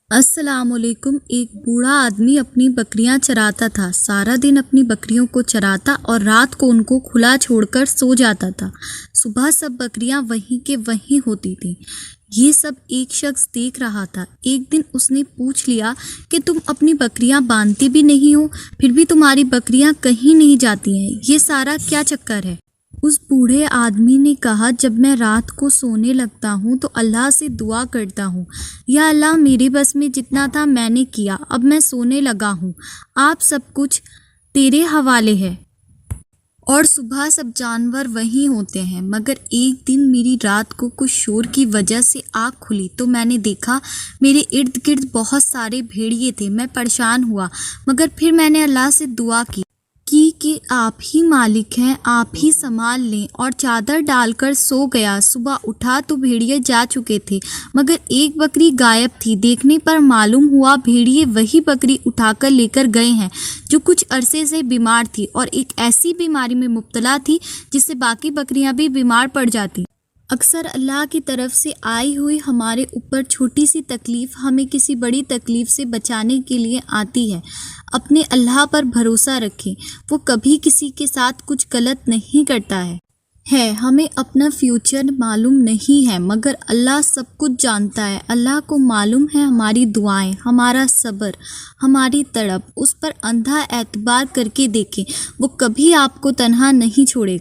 السلام علیکم۔ ایک بوڑھا آدمی اپنی بکریاں چراتا تھا۔ سارا دن اپنی بکریوں کو چراتا اور رات کو ان کو کھلا چھوڑ کر سو جاتا تھا۔ صبح سب بکریاں وہیں کے وہیں ہوتی تھیں۔ یہ سب ایک شخص دیکھ رہا تھا۔ ایک دن اس نے پوچھ لیا کہ تم اپنی بکریاں باندھتے بھی نہیں ہو، پھر بھی تمہاری بکریاں کہیں نہیں جاتی ہیں، یہ سارا کیا چکر ہے؟ اس بوڑھے آدمی نے کہا، جب میں رات کو سونے لگتا ہوں تو اللہ سے دعا کرتا ہوں، یا اللہ میرے بس میں جتنا تھا میں نے کیا، اب میں سونے لگا ہوں، آپ سب کچھ تیرے حوالے ہے۔ اور صبح سب جانور وہیں ہوتے ہیں، مگر ایک دن میری رات کو کچھ شور کی وجہ سے آنکھ کھلی تو میں نے دیکھا میرے ارد گرد بہت سارے بھیڑیے تھے۔ میں پریشان ہوا، مگر پھر میں نے اللہ سے دعا کی کہ آپ ہی مالک ہیں، آپ ہی سنبھال لیں، اور چادر ڈال کر سو گیا۔ صبح اٹھا تو بھیڑیے جا چکے تھے، مگر ایک بکری غائب تھی۔ دیکھنے پر معلوم ہوا بھیڑیے وہی بکری اٹھا کر لے کر گئے ہیں جو کچھ عرصے سے بیمار تھی اور ایک ایسی بیماری میں مبتلا تھی جس سے باقی بکریاں بھی بیمار پڑ جاتی۔ اکثر اللہ کی طرف سے آئی ہوئی ہمارے اوپر چھوٹی سی تکلیف ہمیں کسی بڑی تکلیف سے بچانے کے لیے آتی ہے۔ اپنے اللہ پر بھروسہ رکھیں، وہ کبھی کسی کے ساتھ کچھ غلط نہیں کرتا ہے۔ ہمیں اپنا فیوچر معلوم نہیں ہے، مگر اللہ سب کچھ جانتا ہے۔ اللہ کو معلوم ہے ہماری دعائیں، ہمارا صبر، ہماری تڑپ۔ اس پر اندھا اعتبار کر کے دیکھیں، وہ کبھی آپ کو تنہا نہیں چھوڑے گا۔